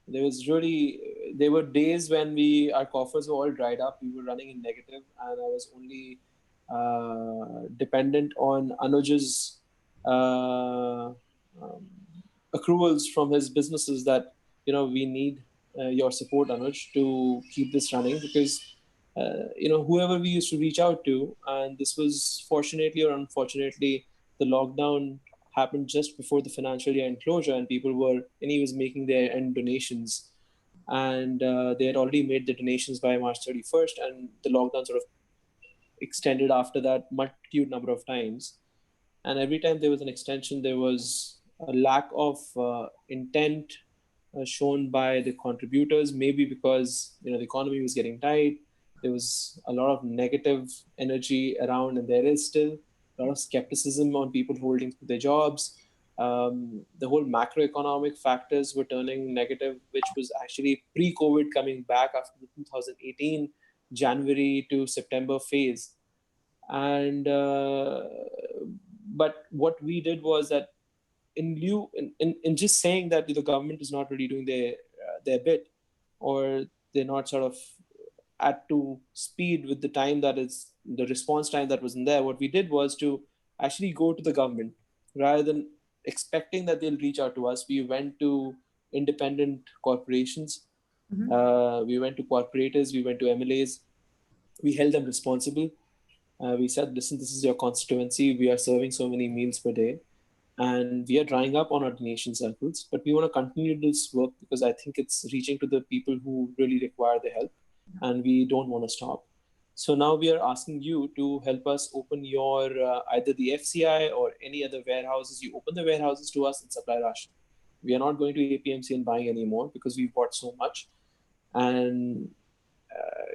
Speaker 3: There were days when our coffers were all dried up. We were running in negative, and I was only dependent on Anuj's accruals from his businesses that, we need your support, Anuj, to keep this running, because whoever we used to reach out to, and this was, fortunately or unfortunately, the lockdown happened just before the financial year end closure, and people were anyways making their end donations, and they had already made the donations by March 31st, and the lockdown sort of extended after that multitude number of times. And every time there was an extension, there was a lack of intent shown by the contributors, maybe because the economy was getting tight. There was a lot of negative energy around, and there is still a lot of skepticism on people holding their jobs. The whole macroeconomic factors were turning negative, which was actually pre-COVID coming back after the 2018 January to September phase. And but what we did was that in just saying that the government is not really doing their bit, or they're not sort of at to speed with the time that is the response time that was in there, what we did was to actually go to the government rather than expecting that they'll reach out to us. We went to independent corporations, we went to corporators, we went to MLAs, we held them responsible. We said, listen, this is your constituency, we are serving so many meals per day, and we are drying up on our donation circles, but we want to continue this work because I think it's reaching to the people who really require the help, and we don't want to stop. So now we are asking you to help us open your either the FCI or any other warehouses. You open the warehouses to us and supply ration. We are not going to APMC and buying anymore because we've bought so much. And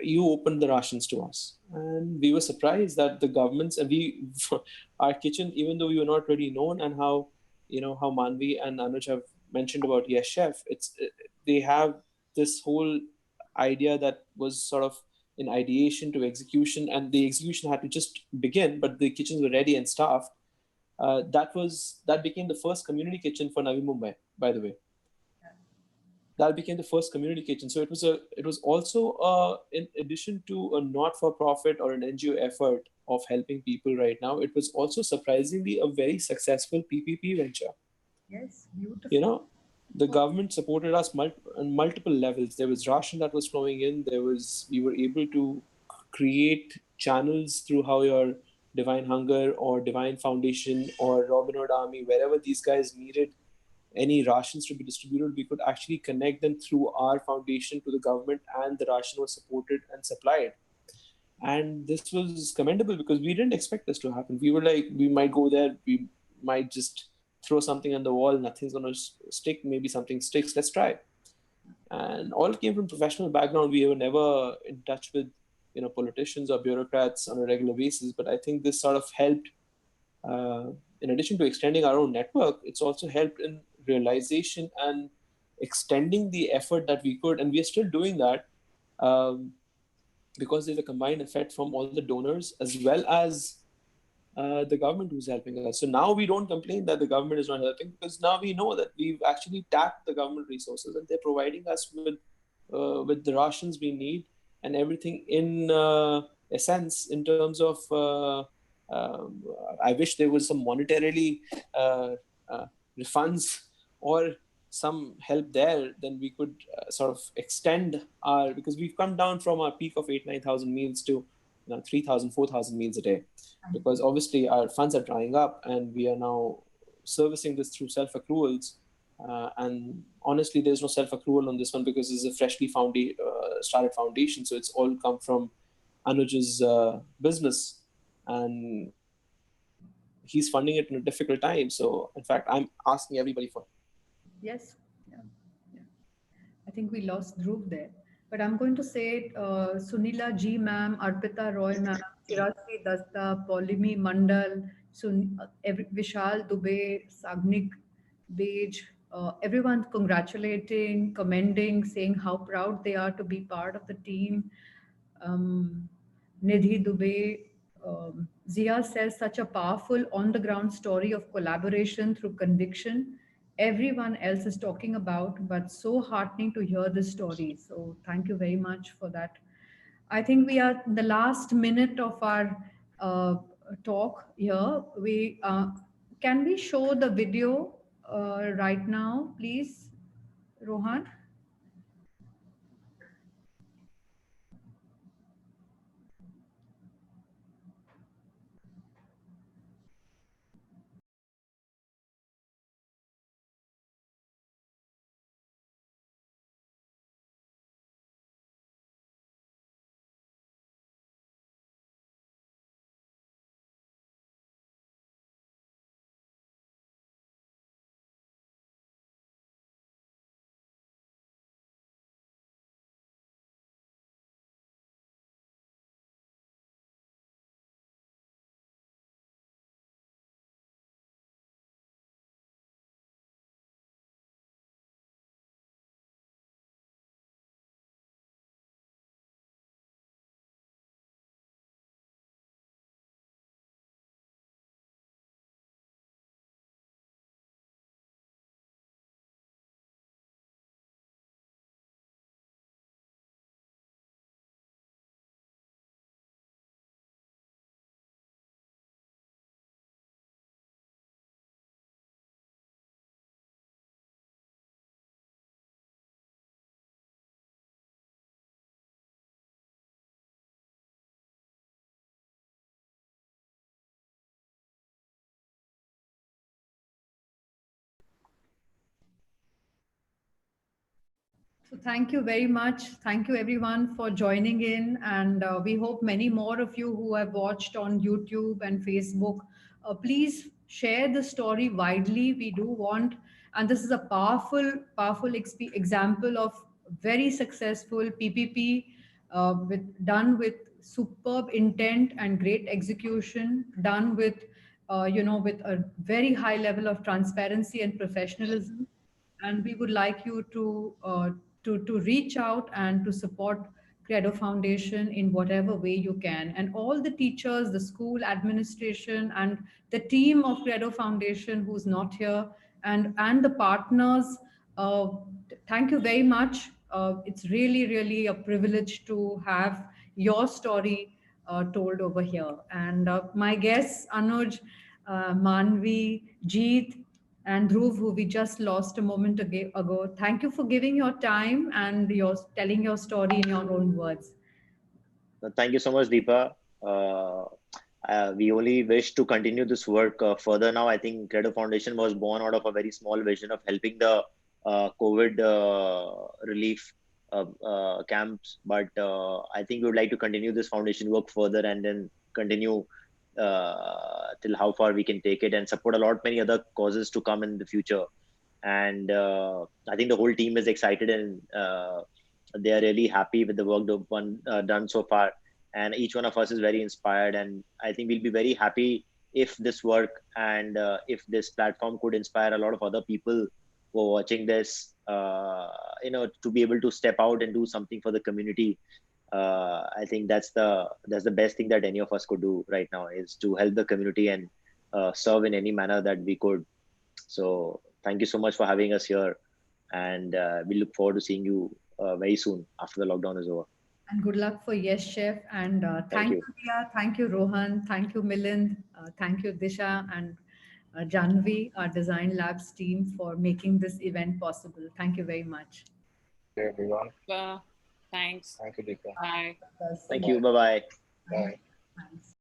Speaker 3: you opened the rations to us, and we were surprised that the governments and we our kitchen, even though we were not really known, and how how Manvi and Anuj have mentioned about Yes Chef, they have this whole idea that was sort of in ideation to execution, and the execution had to just begin, but the kitchens were ready and staffed. That became the first community kitchen for Navi Mumbai, by the way. That became the first community kitchen. So it was also in addition to a not-for-profit or an NGO effort of helping people right now, it was also surprisingly a very successful PPP venture.
Speaker 1: Yes, beautiful.
Speaker 3: The government supported us on multiple levels. There was ration that was flowing in. We were able to create channels through how your Divine Hunger or Divine Foundation or Robin Hood Army, wherever these guys needed any rations to be distributed, we could actually connect them through our foundation to the government, and the ration was supported and supplied. And this was commendable because we didn't expect this to happen. We were like, we might go there, we might just throw something on the wall, nothing's going to stick, maybe something sticks, let's try. And all came from professional background. We were never in touch with politicians or bureaucrats on a regular basis, but I think this sort of helped. In addition to extending our own network, it's also helped in realization and extending the effort that we could, and we are still doing that because there's a combined effect from all the donors as well as the government who's helping us. So now we don't complain that the government is not helping, because now we know that we've actually tapped the government resources and they're providing us with the rations we need and everything in a sense in terms of I wish there was some monetarily refunds or some help there, then we could sort of extend our, because we've come down from our peak of 8,000-9,000 meals to 3,000, 4,000 meals a day, because obviously our funds are drying up and we are now servicing this through self-accruals. And honestly, there's no self-accrual on this one because it's a freshly started foundation. So it's all come from Anuj's business, and he's funding it in a difficult time. So in fact, I'm asking everybody for.
Speaker 1: Yes. Yeah. I think we lost Dhruv there. But I'm going to say Sunila G ma'am, Arpita Roy ma'am, Chirasri Dasta, Paulimi Mandal, Vishal Dubey, Sagnik Bej, everyone congratulating, commending, saying how proud they are to be part of the team. Nidhi Dubey, Zia says such a powerful on the ground story of collaboration through conviction. Everyone else is talking about, but so heartening to hear this story. So thank you very much for that. I think we are in the last minute of our talk here. Can we show the video right now, please, Rohan? So thank you very much. Thank you everyone for joining in, and we hope many more of you who have watched on YouTube and Facebook, please share the story widely. We do want, and this is a powerful example of very successful PPP, done with superb intent and great execution, done with with a very high level of transparency and professionalism. And we would like you to reach out and to support Credo Foundation in whatever way you can. And all the teachers, the school administration, and the team of Credo Foundation who's not here, and the partners, uh, thank you very much. It's really a privilege to have your story told over here. And my guests, Anuj, Manvi, Jeet, and Dhruv, who we just lost a moment ago. Thank you for giving your time and your telling your story in your own words.
Speaker 2: Thank you so much, Deepa. Uh, we only wish to continue this work further now. I think Credo Foundation was born out of a very small vision of helping the COVID relief camps. But I think we would like to continue this foundation work further and then continue till how far we can take it and support a lot many other causes to come in the future. And I think the whole team is excited and they are really happy with the work done so far. And each one of us is very inspired. And I think we'll be very happy if this work and if this platform could inspire a lot of other people who are watching this, to be able to step out and do something for the community. I think that's the best thing that any of us could do right now, is to help the community and serve in any manner that we could. So thank you so much for having us here, and we look forward to seeing you very soon after the lockdown is over.
Speaker 1: And good luck for Yes Chef. And
Speaker 2: Thank
Speaker 1: thank
Speaker 2: you.
Speaker 1: you, Dia. Thank you, Rohan. Thank you, Milind. Thank you, Disha and Janvi, our Design Labs team, for making this event possible. Thank you very much.
Speaker 5: Hey, everyone.
Speaker 4: Thanks.
Speaker 5: Thank you, Deepa.
Speaker 4: Bye.
Speaker 2: Thank you. Bye bye.
Speaker 5: Bye.
Speaker 1: Thanks.